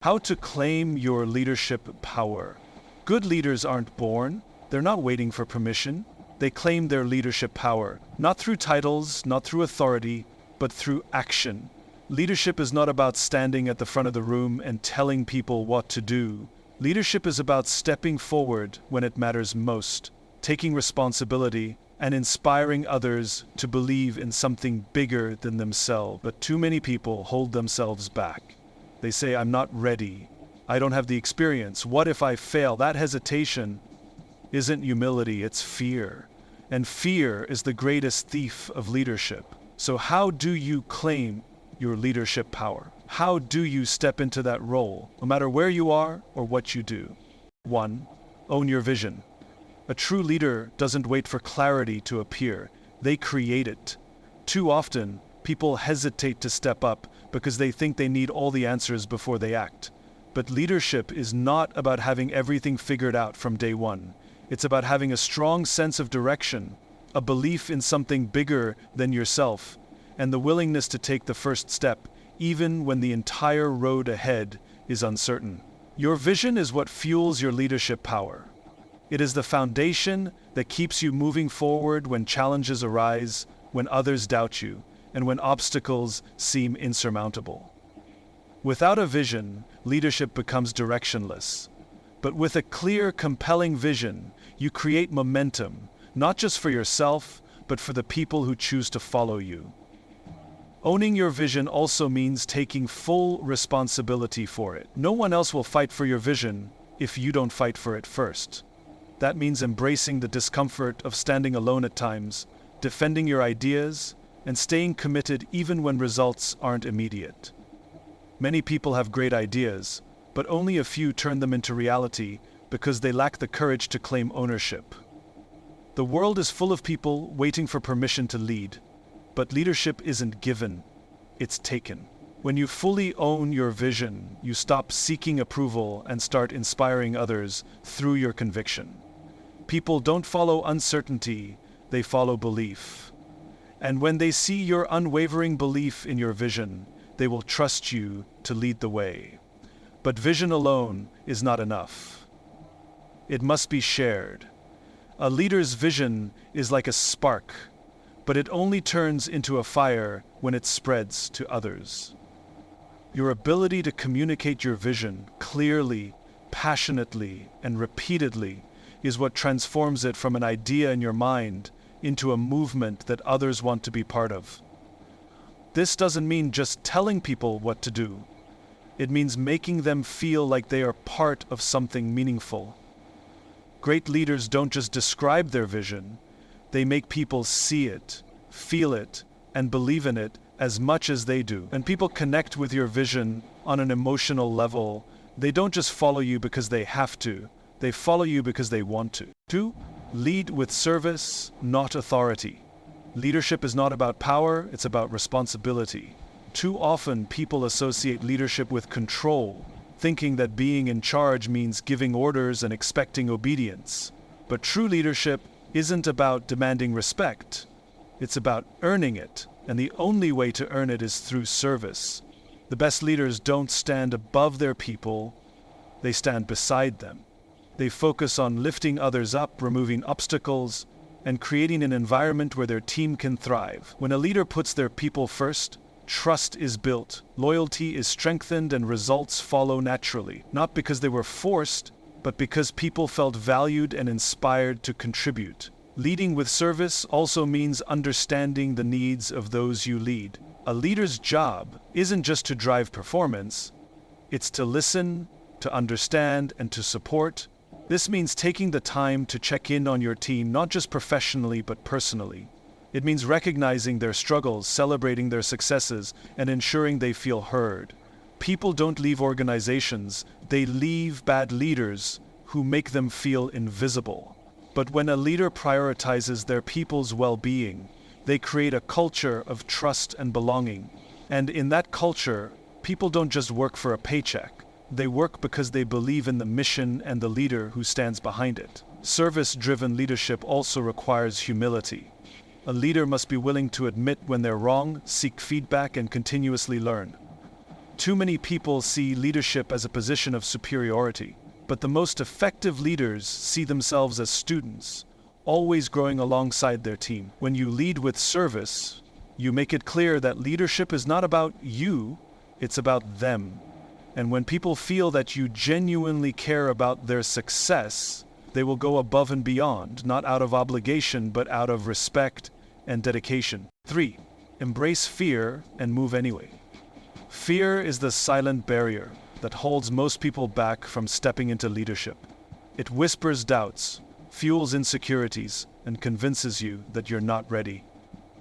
How to claim your leadership power. Good leaders aren't born. They're not waiting for permission. They claim their leadership power, not through titles, not through authority, but through action. Leadership is not about standing at the front of the room and telling people what to do. Leadership is about stepping forward when it matters most, taking responsibility, and inspiring others to believe in something bigger than themselves. But too many people hold themselves back. They say, I'm not ready. I don't have the experience. What if I fail? That hesitation isn't humility, it's fear. And fear is the greatest thief of leadership. So how do you claim your leadership power? How do you step into that role, no matter where you are or what you do? 1. Own your vision. A true leader doesn't wait for clarity to appear. They create it. Too often, people hesitate to step up because they think they need all the answers before they act. But leadership is not about having everything figured out from day one. It's about having a strong sense of direction, a belief in something bigger than yourself, and the willingness to take the first step, even when the entire road ahead is uncertain. Your vision is what fuels your leadership power. It is the foundation that keeps you moving forward when challenges arise, when others doubt you, and when obstacles seem insurmountable. Without a vision, leadership becomes directionless. But with a clear, compelling vision, you create momentum, not just for yourself, but for the people who choose to follow you. Owning your vision also means taking full responsibility for it. No one else will fight for your vision if you don't fight for it first. That means embracing the discomfort of standing alone at times, defending your ideas, and staying committed even when results aren't immediate. Many people have great ideas, but only a few turn them into reality because they lack the courage to claim ownership. The world is full of people waiting for permission to lead, but leadership isn't given, it's taken. When you fully own your vision, you stop seeking approval and start inspiring others through your conviction. People don't follow uncertainty, they follow belief. And when they see your unwavering belief in your vision, they will trust you to lead the way. But vision alone is not enough. It must be shared. A leader's vision is like a spark, but it only turns into a fire when it spreads to others. Your ability to communicate your vision clearly, passionately, and repeatedly is what transforms it from an idea in your mind into a movement that others want to be part of. This doesn't mean just telling people what to do. It means making them feel like they are part of something meaningful. Great leaders don't just describe their vision, they make people see it, feel it, and believe in it as much as they do. And people connect with your vision on an emotional level. They don't just follow you because they have to, they follow you because they want to. 2. Lead with service, not authority. Leadership is not about power, it's about responsibility. Too often, people associate leadership with control, thinking that being in charge means giving orders and expecting obedience. But true leadership isn't about demanding respect. It's about earning it, and the only way to earn it is through service. The best leaders don't stand above their people, they stand beside them. They focus on lifting others up, removing obstacles, and creating an environment where their team can thrive. When a leader puts their people first, trust is built, loyalty is strengthened, and results follow naturally. Not because they were forced, but because people felt valued and inspired to contribute. Leading with service also means understanding the needs of those you lead. A leader's job isn't just to drive performance, it's to listen, to understand, and to support. This means taking the time to check in on your team, not just professionally but personally. It means recognizing their struggles, celebrating their successes, and ensuring they feel heard. People don't leave organizations, they leave bad leaders who make them feel invisible. But when a leader prioritizes their people's well-being, they create a culture of trust and belonging. And in that culture, people don't just work for a paycheck. They work because they believe in the mission and the leader who stands behind it. Service-driven leadership also requires humility. A leader must be willing to admit when they're wrong, seek feedback, and continuously learn. Too many people see leadership as a position of superiority, but the most effective leaders see themselves as students, always growing alongside their team. When you lead with service, you make it clear that leadership is not about you, it's about them. And when people feel that you genuinely care about their success, they will go above and beyond, not out of obligation, but out of respect and dedication. 3. Embrace fear and move anyway. Fear is the silent barrier that holds most people back from stepping into leadership. It whispers doubts, fuels insecurities, and convinces you that you're not ready.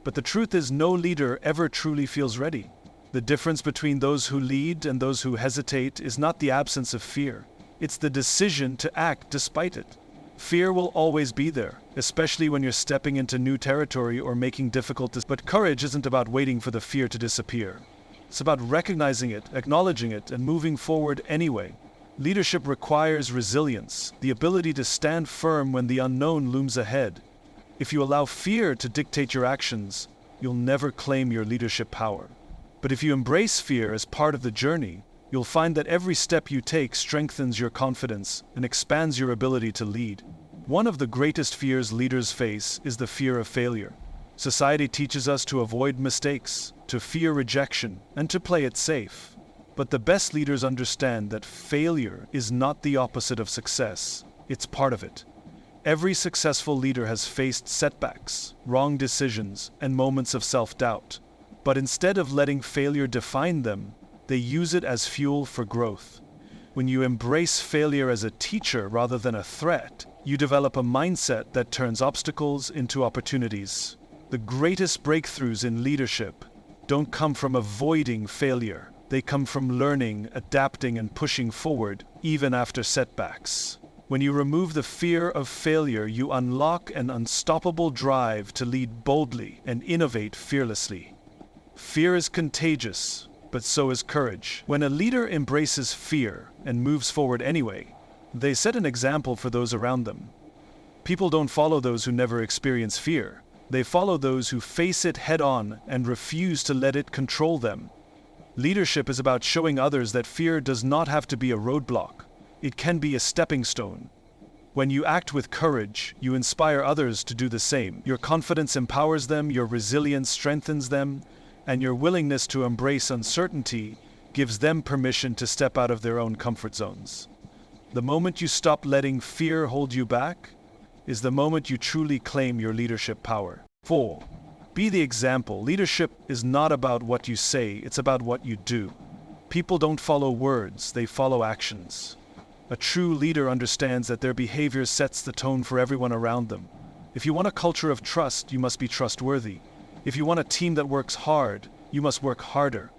But the truth is, no leader ever truly feels ready. The difference between those who lead and those who hesitate is not the absence of fear. It's the decision to act despite it. Fear will always be there, especially when you're stepping into new territory or making difficult decisions. But courage isn't about waiting for the fear to disappear. It's about recognizing it, acknowledging it, and moving forward anyway. Leadership requires resilience, the ability to stand firm when the unknown looms ahead. If you allow fear to dictate your actions, you'll never claim your leadership power. But if you embrace fear as part of the journey, you'll find that every step you take strengthens your confidence and expands your ability to lead. One of the greatest fears leaders face is the fear of failure. Society teaches us to avoid mistakes, to fear rejection, and to play it safe. But the best leaders understand that failure is not the opposite of success, it's part of it. Every successful leader has faced setbacks, wrong decisions, and moments of self-doubt. But instead of letting failure define them, they use it as fuel for growth. When you embrace failure as a teacher rather than a threat, you develop a mindset that turns obstacles into opportunities. The greatest breakthroughs in leadership don't come from avoiding failure. They come from learning, adapting, and pushing forward, even after setbacks. When you remove the fear of failure, you unlock an unstoppable drive to lead boldly and innovate fearlessly. Fear is contagious, but so is courage. When a leader embraces fear and moves forward anyway, they set an example for those around them. People don't follow those who never experience fear. They follow those who face it head-on and refuse to let it control them. Leadership is about showing others that fear does not have to be a roadblock. It can be a stepping stone. When you act with courage, you inspire others to do the same. Your confidence empowers them, your resilience strengthens them, and your willingness to embrace uncertainty gives them permission to step out of their own comfort zones. The moment you stop letting fear hold you back is the moment you truly claim your leadership power. 4. Be the example. Leadership is not about what you say, it's about what you do. People don't follow words, they follow actions. A true leader understands that their behavior sets the tone for everyone around them. If you want a culture of trust, you must be trustworthy. If you want a team that works hard, you must work harder.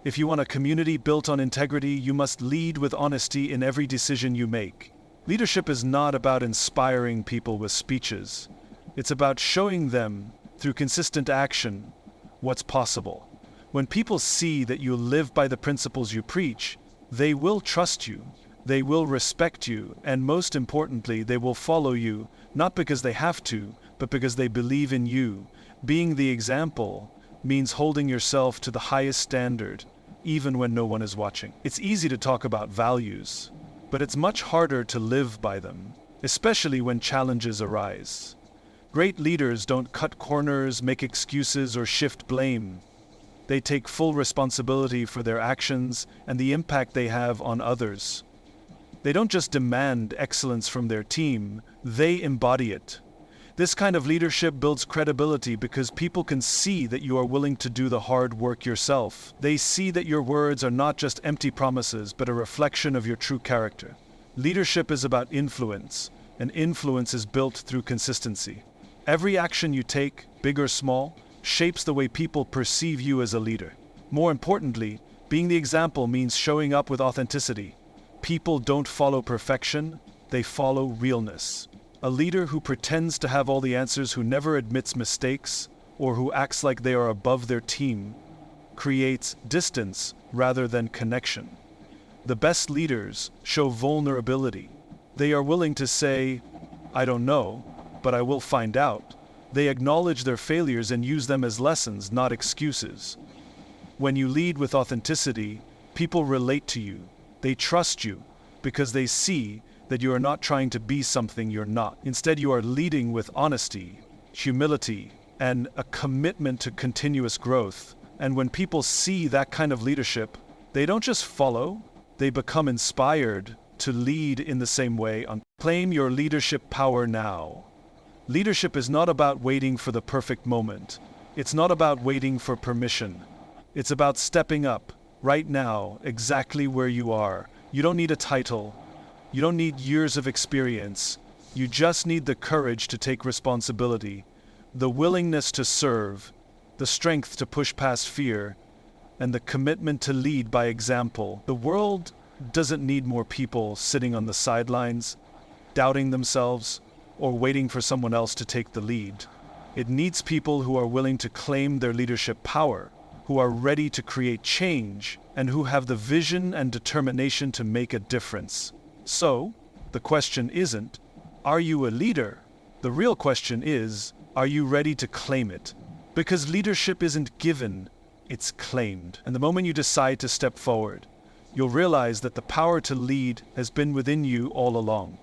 If you want a community built on integrity, you must lead with honesty in every decision you make. Leadership is not about inspiring people with speeches. It's about showing them, through consistent action, what's possible. When people see that you live by the principles you preach, they will trust you, they will respect you, and most importantly, they will follow you, not because they have to, but because they believe in you. Being the example means holding yourself to the highest standard, even when no one is watching. It's easy to talk about values, but it's much harder to live by them, especially when challenges arise. Great leaders don't cut corners, make excuses, or shift blame. They take full responsibility for their actions and the impact they have on others. They don't just demand excellence from their team, they embody it. This kind of leadership builds credibility because people can see that you are willing to do the hard work yourself. They see that your words are not just empty promises, but a reflection of your true character. Leadership is about influence, and influence is built through consistency. Every action you take, big or small, shapes the way people perceive you as a leader. More importantly, being the example means showing up with authenticity. People don't follow perfection, they follow realness. A leader who pretends to have all the answers, who never admits mistakes, or who acts like they are above their team, creates distance rather than connection. The best leaders show vulnerability. They are willing to say, "I don't know, but I will find out." They acknowledge their failures and use them as lessons, not excuses. When you lead with authenticity, People relate to you. They trust you because they see that you are not trying to be something you're not. Instead, you are leading with honesty, humility, and a commitment to continuous growth. And when people see that kind of leadership, they don't just follow, they become inspired to lead in the same way. Claim your leadership power now. Leadership is not about waiting for the perfect moment. It's not about waiting for permission. It's about stepping up right now, exactly where you are. You don't need a title. You don't need years of experience. You just need the courage to take responsibility, the willingness to serve, the strength to push past fear, and the commitment to lead by example. The world doesn't need more people sitting on the sidelines, doubting themselves, or waiting for someone else to take the lead. It needs people who are willing to claim their leadership power, who are ready to create change, and who have the vision and determination to make a difference. So, the question isn't, are you a leader? The real question is, are you ready to claim it? Because leadership isn't given, it's claimed. And the moment you decide to step forward, you'll realize that the power to lead has been within you all along.